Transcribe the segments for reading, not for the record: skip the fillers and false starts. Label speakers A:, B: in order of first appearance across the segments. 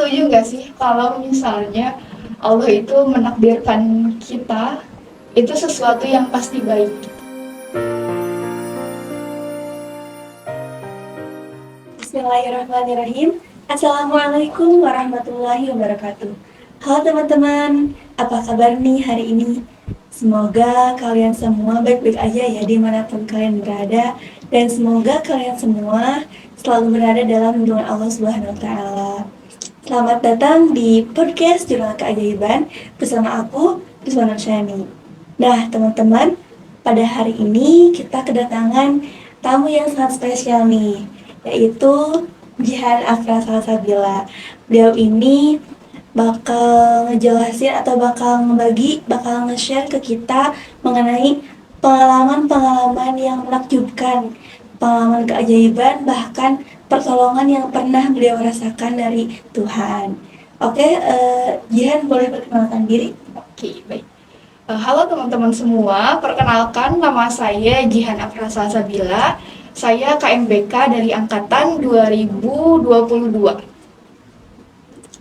A: setuju nggak sih kalau misalnya Allah itu menakdirkan kita itu sesuatu yang pasti baik?
B: Bismillahirrahmanirrahim. Assalamualaikum warahmatullahi wabarakatuh. Halo teman-teman, apa kabar nih hari ini? Semoga kalian semua baik-baik aja ya dimanapun kalian berada. Dan semoga kalian semua selalu berada dalam lindungan Allah Subhanahu wa Ta'ala. Selamat datang di podcast Jurnal Keajaiban bersama aku, Rizwan Nursyani. Nah, teman-teman, pada hari ini kita kedatangan tamu yang sangat spesial nih, yaitu Jihan Afra Salsabila. Beliau ini bakal ngejelasin atau bakal nge-share ke kita mengenai pengalaman-pengalaman yang menakjubkan, pengalaman keajaiban, bahkan pertolongan yang pernah beliau rasakan dari Tuhan. Oke, Jihan boleh perkenalkan diri?
A: Oke, baik. Halo teman-teman semua, perkenalkan nama saya Jihan Afra Salsabila. Saya KMBK dari angkatan 2022.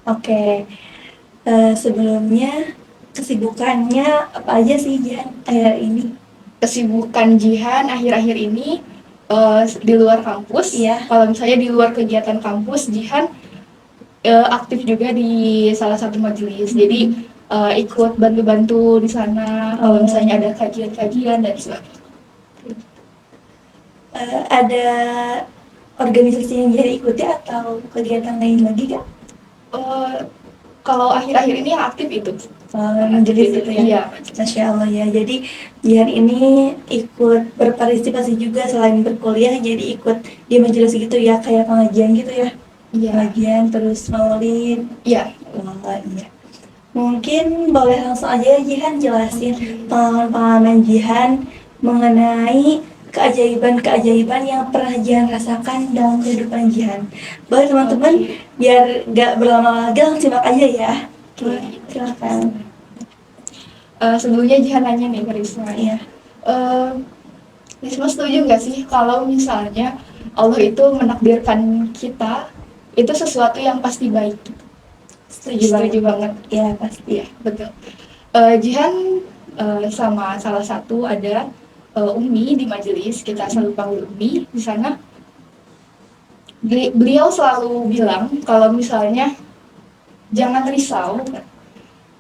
B: Oke, sebelumnya kesibukannya apa aja sih Jihan akhir ini?
A: Kesibukan Jihan akhir-akhir ini di luar kampus.
B: Iya.
A: Kalau misalnya di luar kegiatan kampus, Jihan aktif juga di salah satu majelis. Jadi ikut bantu-bantu di sana kalau misalnya ada kajian-kajian dan sebagainya.
B: Ada organisasi yang jadi ikuti atau kegiatan lain lagi kak?
A: Kalau akhir-akhir ini yang aktif itu
B: Majelis itu ya?
A: Iya.
B: Masya Allah ya, jadi Jihan ini ikut berpartisipasi juga selain berkuliah, jadi ikut di majelis gitu ya, kayak pengajian gitu ya?
A: Iya.
B: Pengajian terus maulid.
A: Iya.
B: Oh iya. Mungkin boleh langsung aja Jihan jelasin pengalaman-pengalaman Jihan mengenai keajaiban-keajaiban yang pernah Jihan rasakan dalam kehidupan Jihan. Boleh teman-teman, biar gak berlama-lama lagi langsung simak aja ya. Oke, silakan.
A: Sebelumnya Jihan nanya nih ke Risma.
B: Iya.
A: Risma setuju nggak sih kalau misalnya Allah itu menakdirkan kita itu sesuatu yang pasti baik? Setuju banget.
B: Iya pasti.
A: Iya, betul. Jihan sama salah satu ada Umi di majelis, kita selalu panggil Umi di sana. Beliau selalu bilang kalau misalnya jangan risau,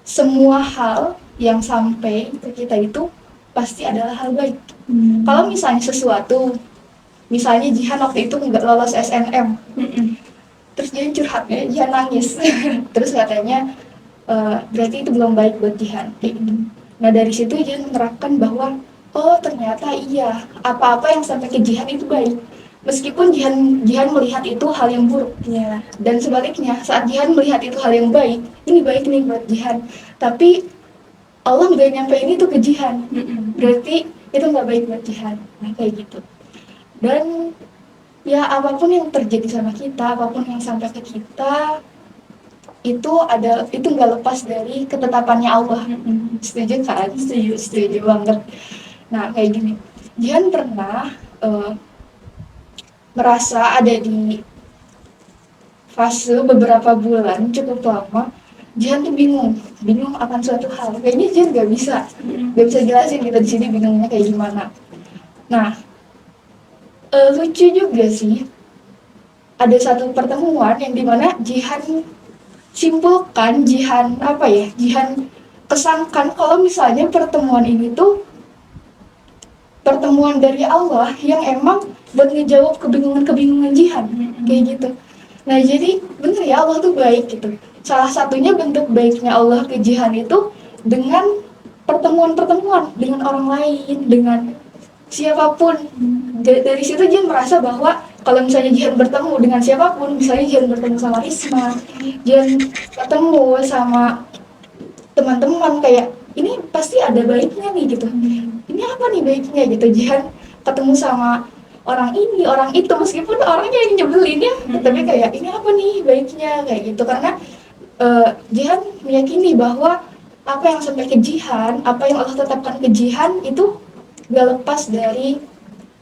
A: semua hal yang sampai ke kita itu pasti adalah hal baik. Kalau misalnya sesuatu, misalnya Jihan waktu itu nggak lolos SNM, terus Jihan curhat ya, Jihan nangis. Terus katanya berarti itu belum baik buat Jihan. Nah dari situ Jihan menerapkan bahwa oh ternyata iya, apa-apa yang sampai ke Jihan itu baik. Meskipun Jihan melihat itu hal yang buruk.
B: Iya.
A: Dan sebaliknya, saat Jihan melihat itu hal yang baik, ini baik nih buat Jihan. Tapi Allah nggak nyampein itu ke Jihan. Berarti itu nggak baik buat Jihan. Nah kayak gitu. Dan ya apapun yang terjadi sama kita, apapun yang sampai ke kita, itu nggak lepas dari ketetapannya Allah. Setuju kan? Setuju banget. Nah kayak gini, Jihan pernah merasa ada di fase beberapa bulan cukup lama, Jihan tuh bingung akan suatu hal. Kayaknya Jihan nggak bisa jelasin kita di sini bingungnya kayak gimana. Nah, lucu juga sih, ada satu pertemuan yang dimana Jihan simpulkan, Jihan kesankan kalau misalnya pertemuan ini tuh pertemuan dari Allah yang emang buat ngejawab kebingungan Jihan, kayak gitu. Nah jadi bener ya Allah tuh baik gitu. Salah satunya bentuk baiknya Allah ke Jihan itu dengan pertemuan-pertemuan dengan orang lain, dengan siapapun. Dari situ Jihan merasa bahwa kalau misalnya Jihan bertemu dengan siapapun, misalnya Jihan bertemu sama Risma, Jihan ketemu sama teman-teman, kayak ini pasti ada baiknya nih gitu. Ini apa nih baiknya gitu. Jihan ketemu sama orang ini, orang itu, meskipun orangnya yang nyebelin ya, tapi kayak ini apa nih baiknya kayak gitu. Karena Jihan meyakini bahwa apa yang sampai ke Jihan, apa yang Allah tetapkan ke Jihan itu gak lepas dari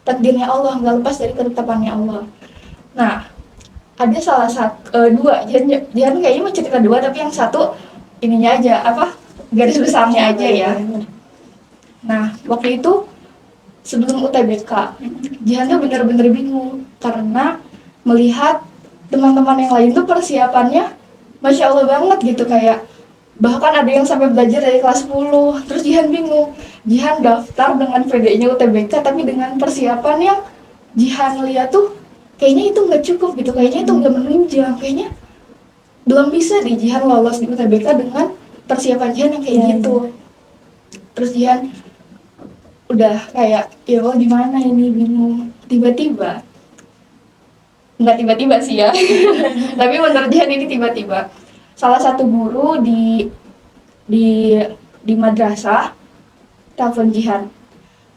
A: takdirnya Allah, gak lepas dari ketetapannya Allah. Nah, ada salah satu dua Jihan kayaknya mau cerita dua, tapi yang satu ininya aja apa garis besarnya aja ya. Nah waktu itu sebelum UTBK Jihan tuh bener-bener bingung karena melihat teman-teman yang lain tuh persiapannya Masya Allah banget gitu, kayak bahkan ada yang sampai belajar dari kelas 10. Terus Jihan bingung, Jihan daftar dengan PD-nya UTBK tapi dengan persiapan yang Jihan lihat tuh kayaknya itu nggak cukup gitu, kayaknya itu nggak menunjang, kayaknya belum bisa di Jihan lolos di UTBK dengan persiapan Jihan yang kayak gitu. Terus Jihan udah kayak ya Allah gimana ini, bingung. Tiba-tiba nggak tiba-tiba sih ya tapi menurut Jihan ini tiba-tiba salah satu guru di di madrasah telepon Jihan,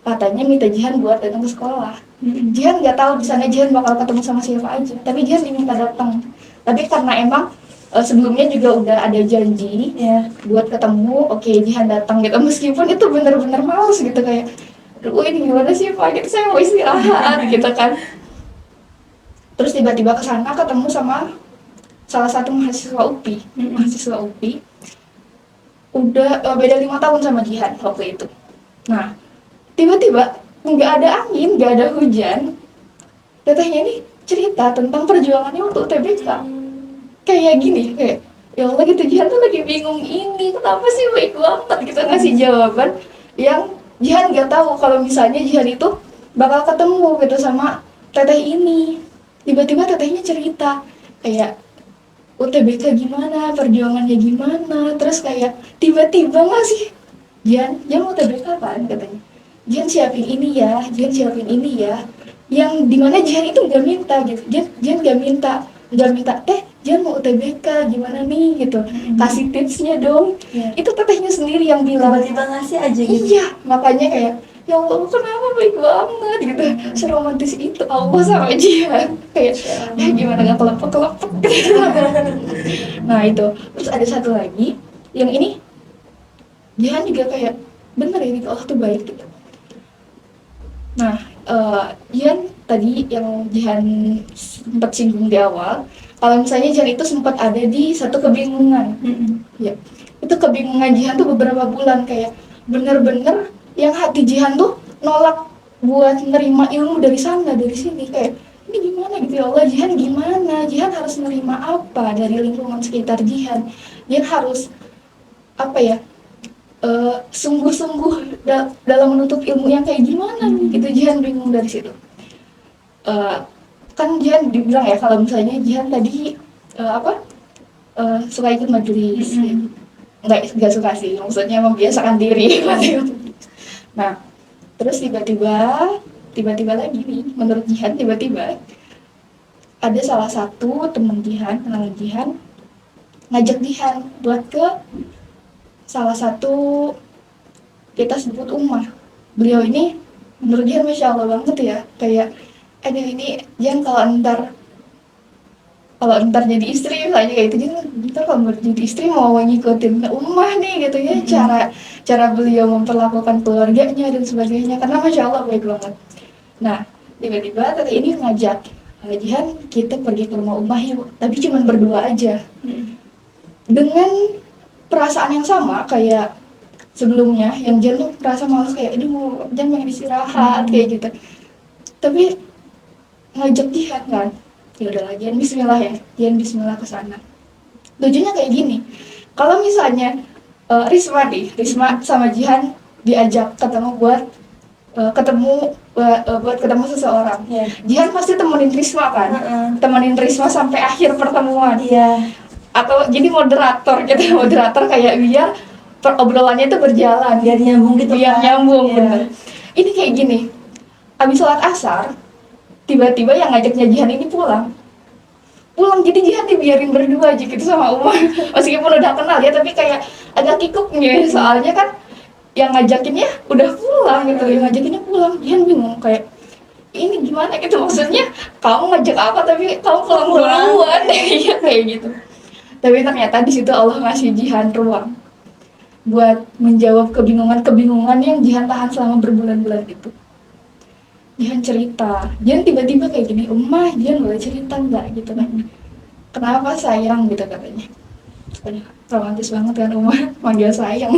A: katanya minta Jihan buat datang ke sekolah. Jihan nggak tahu di sana Jihan bakal ketemu sama siapa aja, tapi Jihan diminta datang. Tapi karena emang sebelumnya juga udah ada janji buat ketemu, oke Jihan datang gitu, meskipun itu bener-bener males gitu, kayak aduh ini gimana sih Pak, gitu saya mau istirahat gitu kan. Terus tiba-tiba ke sana ketemu sama salah satu mahasiswa UPI. Udah beda 5 tahun sama Jihan waktu itu. Nah, tiba-tiba nggak ada angin, nggak ada hujan. Tetehnya ini cerita tentang perjuangannya waktu UTBK. Kayak gini, kayak ya Allah gitu, Jihan tuh lagi bingung ini, kenapa sih baik banget gitu ngasih jawaban yang Jihan nggak tahu kalau misalnya Jihan itu bakal ketemu gitu sama teteh ini. Tiba-tiba tetehnya cerita kayak UTBK gimana, perjuangannya gimana, terus kayak tiba-tiba ngasih Jihan mau UTBK apaan katanya, Jihan siapin ini ya, Jihan siapin ini ya, yang dimana Jihan itu nggak minta gitu, Jihan nggak minta Jihan mau UTBK gimana nih gitu, kasih tipsnya dong. Itu tetehnya sendiri yang bilang,
B: tiba-tiba ngasih aja gitu.
A: Iya, makanya kayak ya Allah kenapa baik banget gitu, seromantis itu Allah sama Jihan, kayak ya gimana nggak kelepek gitu. Nah itu, terus ada satu lagi yang ini Jihan juga kayak bener ini Allah tuh baik gitu. Nah Jihan tadi yang Jihan sempat singgung di awal, kalau misalnya Jihan itu sempat ada di satu kebingungan. Ya, itu kebingungan Jihan tuh beberapa bulan, kayak bener-bener yang hati Jihan tuh nolak buat nerima ilmu dari sana dari sini, kayak ini gimana gitu ya Allah, Jihan gimana, Jihan harus nerima apa dari lingkungan sekitar Jihan harus apa ya, sungguh-sungguh dalam menuntut ilmu yang kayak gimana gitu. Jihan bingung dari situ. Kan Jihan dibilang ya kalau misalnya Jihan tadi suka ikut majelis, nggak suka sih, maksudnya membiasakan diri. Nah terus tiba-tiba lagi nih, menurut Jihan tiba-tiba ada salah satu teman Jihan, kenalan Jihan, ngajak Jihan buat ke salah satu, kita sebut Ummah. Beliau ini menurut Jihan Masya Allah banget ya, kayak aduh ini Jihan kalau ntar jadi istri misalnya kayak itu, kita kalau jadi istri mau ngikutin Ummah nih gitu ya, cara beliau memperlakukan keluarganya dan sebagainya, karena Masya Allah baik banget. Nah tiba-tiba tadi ini ngajak Jihan, kita pergi ke rumah Ummah yuk, tapi cuma berdua aja. Dengan perasaan yang sama kayak sebelumnya, yang Jihan tuh merasa malas kayak aduh Jihan pengen istirahat kayak gitu, tapi ngajak Jihan kan, ya udahlah Jihan Bismillah ya, Jihan Bismillah ke sana. Tujuannya kayak gini, kalau misalnya Risma sama Jihan diajak ketemu buat ketemu seseorang, Jihan pasti temenin Risma kan, temenin Risma sampai akhir pertemuan, atau jadi moderator gitu, moderator kayak biar obrolannya itu berjalan,
B: biar nyambung gitu,
A: bener. Ini kayak gini, abis sholat asar tiba-tiba yang ngajaknya Jihan ini pulang, jadi Jihan dibiarin berdua aja gitu sama Umar. Meskipun udah kenal ya, tapi kayak agak kikuk nih, soalnya kan yang ngajakinnya udah pulang gitu, Jihan bingung kayak ini gimana gitu, maksudnya kamu ngajak apa tapi kamu pulang duluan ya kayak gitu. Tapi ternyata di situ Allah ngasih Jihan ruang buat menjawab kebingungan yang Jihan tahan selama berbulan-bulan itu. Jihan cerita, Jihan tiba-tiba kayak gini, Umah Jihan boleh cerita nggak gitu kan, kenapa sayang gitu katanya. Aduh, romantis banget kan Umar manggil sayang.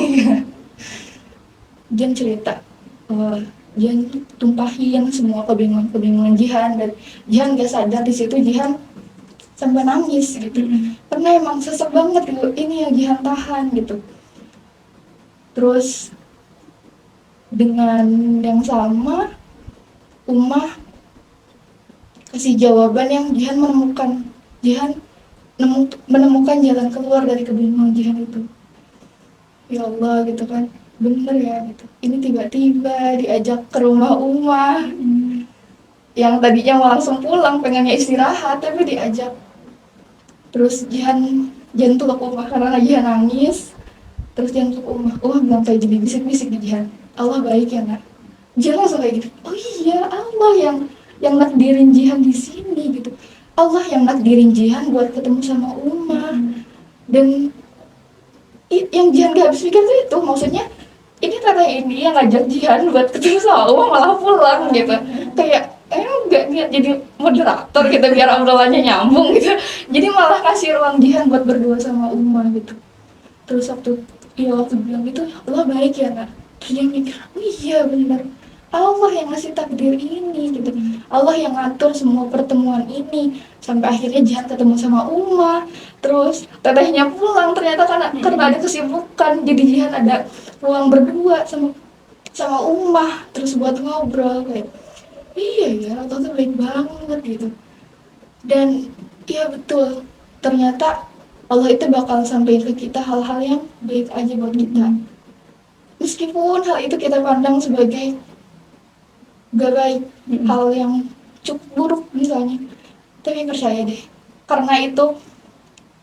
A: Jihan cerita, Jihan tumpahin semua kebingungan Jihan, dan Jihan gak sadar di situ Jihan sampai nangis gitu, karena emang sesek banget gitu ini yang Jihan tahan gitu. Terus dengan yang sama Umah kasih jawaban yang Jihan menemukan jalan keluar dari kebingungan Jihan itu. Ya Allah gitu kan, bener ya gitu, ini tiba-tiba diajak ke rumah Umah yang tadinya mau langsung pulang pengennya istirahat tapi diajak. Terus Jihan tuh ke Umah karena Jihan nangis. Terus Jihan tuh ke Umah bilang kayak gini, bisik-bisik di Jihan, Allah baik ya nak. Jihan langsung kayak gitu, oh iya Allah yang nakdirin Jihan di sini gitu, Allah yang nakdirin Jihan buat ketemu sama Umah. Dan yang Jihan gak habis pikir tuh itu, maksudnya ini karena ini yang ngajak Jihan buat ketemu sama Umar malah pulang gitu, kayak nggak niat jadi moderator gitu biar obrolannya nyambung gitu, jadi malah kasih ruang Jihan buat berdua sama Umar gitu. Terus waktu bilang gitu, Allah baik ya nak, terus dia mikir, oh iya benar, Allah yang ngasih takdir ini gitu, Allah yang ngatur semua pertemuan ini sampai akhirnya Jihan ketemu sama Uma. Terus tetehnya pulang ternyata karena ada kesibukan, jadi Jihan ada ruang berdua sama Uma terus buat ngobrol kayak, iya ya Allah tuh baik banget gitu. Dan iya betul, ternyata Allah itu bakal sampaikan ke kita hal-hal yang baik aja buat kita, meskipun hal itu kita pandang sebagai gak baik, hal yang cukup buruk misalnya, tapi percaya deh, karena itu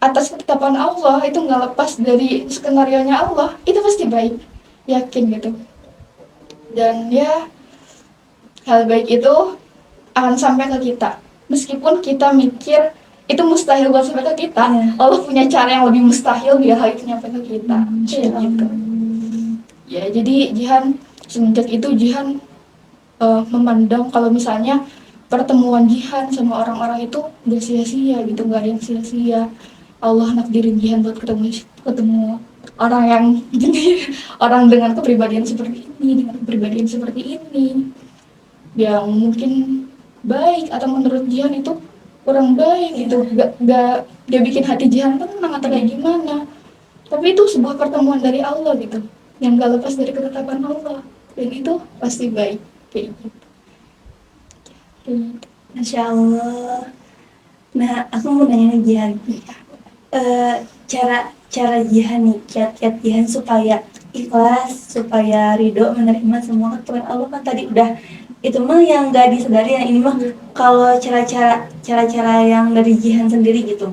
A: atas ketetapan Allah, itu nggak lepas dari skenario nya Allah, itu pasti baik, yakin gitu. Dan ya hal baik itu akan sampai ke kita, meskipun kita mikir itu mustahil buat sampai ke kita, Allah punya cara yang lebih mustahil biar hal itu nyampe ke kita, kayak gitu. Ya jadi Jihan semenjak itu Jihan memandang kalau misalnya pertemuan Jihan sama orang-orang itu gak sia-sia gitu, gak ada yang sia-sia. Allah nakdirin Jihan buat ketemu orang yang jadi orang dengan kepribadian seperti ini, yang mungkin baik atau menurut Jihan itu kurang baik gitu, gak bikin hati Jihan tenang atau kayak gimana, tapi itu sebuah pertemuan dari Allah gitu, yang gak lepas dari ketetapan Allah, dan itu pasti baik kayak gitu.
B: Masya Allah. Nah, aku mau nanya lagi Jihan. Cara Jihan nih, kiat-kiat Jihan supaya ikhlas, supaya ridho menerima semua ketentuan Allah, kan tadi udah itu mah yang gak disadari, yang ini mah kalau cara-cara yang dari Jihan sendiri gitu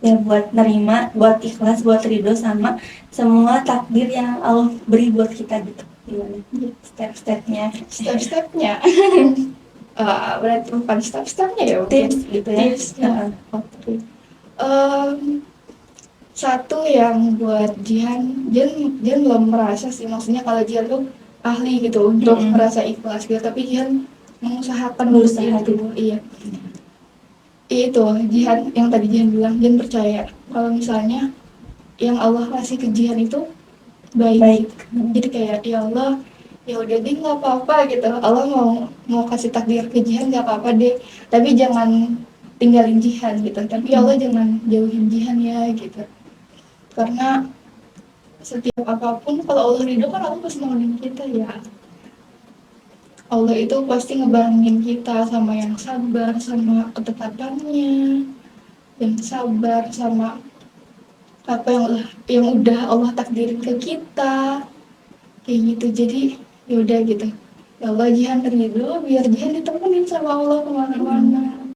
B: ya, buat nerima, buat ikhlas, buat ridho sama semua takdir yang Allah beri buat kita gitu, gimana step-stepnya
A: Berarti bukan step-stepnya ya,
B: tips gitu ya,
A: tipsnya. Oke. Satu yang buat Jihan belum merasa sih, maksudnya kalau Jihan tuh ahli gitu untuk merasa ikhlas gitu, tapi Jihan mengusahakan itu. Iya. Itu Jihan yang tadi Jihan bilang, Jihan percaya kalau misalnya yang Allah kasih ke Jihan itu baik. Jadi kayak ya Allah, ya udah deh nggak apa-apa gitu, Allah mau kasih takdir ke Jihan nggak apa-apa deh, tapi jangan tinggalin Jihan gitu, tapi ya Allah jangan jauhin Jihan ya gitu, karena setiap apapun kalau Allah ridho kan Allah pasti nolongin kita ya, Allah itu pasti ngebarengin kita sama yang sabar sama ketetapannya, yang sabar sama apa yang udah Allah takdirin ke kita kayak gitu. Jadi yaudah gitu, ya Allah Jihan ridho biar Jihan ditemenin sama Allah kemana-mana.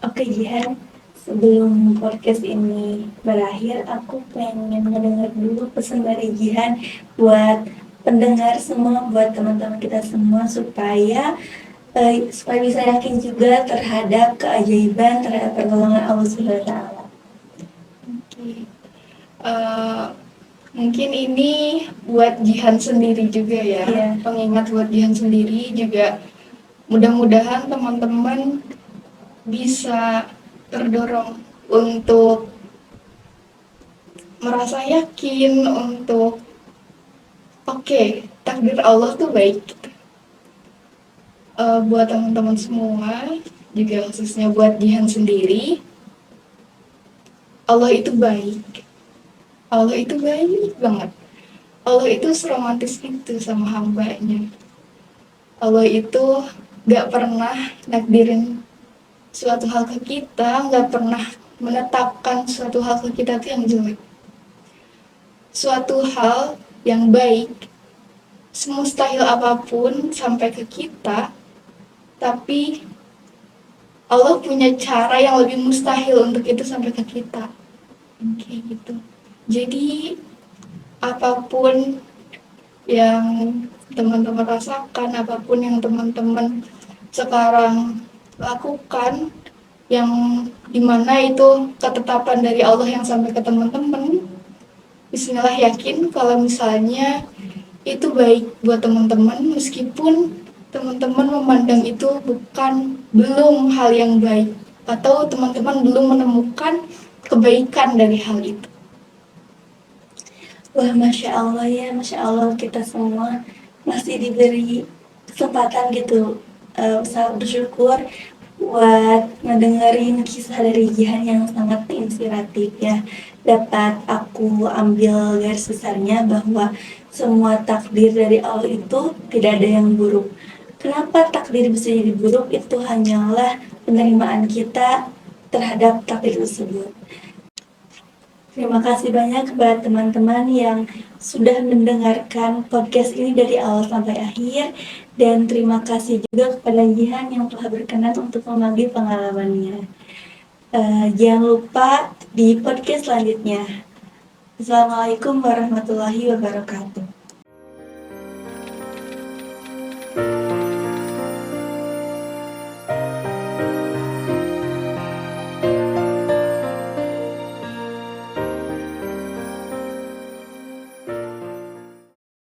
B: Oke Jihan, sebelum podcast ini berakhir, aku pengen ngedenger dulu pesan dari Jihan buat pendengar semua, buat teman-teman kita semua, supaya bisa yakin juga terhadap keajaiban, terhadap pertolongan Allah Subhanahu wa Ta'ala.
A: Mungkin ini buat Jihan sendiri juga ya, pengingat buat Jihan sendiri juga, Mudah-mudahan teman-teman bisa terdorong untuk merasa yakin untuk oke, takdir Allah tuh baik. Buat teman-teman semua, juga khususnya buat Jihan sendiri, Allah itu baik. Allah itu baik banget. Allah itu seromantis itu sama hambanya. Allah itu gak pernah nakdirin suatu hal ke kita, gak pernah menetapkan suatu hal ke kita tuh yang jelek. Suatu hal yang baik, semustahil apapun sampai ke kita, tapi Allah punya cara yang lebih mustahil untuk itu sampai ke kita. Kayak gitu. Jadi apapun yang teman-teman rasakan, apapun yang teman-teman sekarang lakukan, yang dimana itu ketetapan dari Allah yang sampai ke teman-teman, bismillah yakin kalau misalnya itu baik buat teman-teman, meskipun teman-teman memandang itu belum hal yang baik, atau teman-teman belum menemukan kebaikan dari hal itu.
B: Wah, Masya Allah ya, Masya Allah kita semua masih diberi kesempatan gitu. Sangat bersyukur buat ngedengerin kisah dari Jihan yang sangat inspiratif ya. Dapat aku ambil garis besarnya bahwa semua takdir dari Allah itu tidak ada yang buruk. Kenapa takdir bisa jadi buruk? Itu hanyalah penerimaan kita terhadap takdir tersebut. Terima kasih banyak kepada teman-teman yang sudah mendengarkan podcast ini dari awal sampai akhir, dan terima kasih juga kepada Jihan yang telah berkenan untuk membagi pengalamannya. Jangan lupa di podcast selanjutnya. Assalamualaikum warahmatullahi wabarakatuh.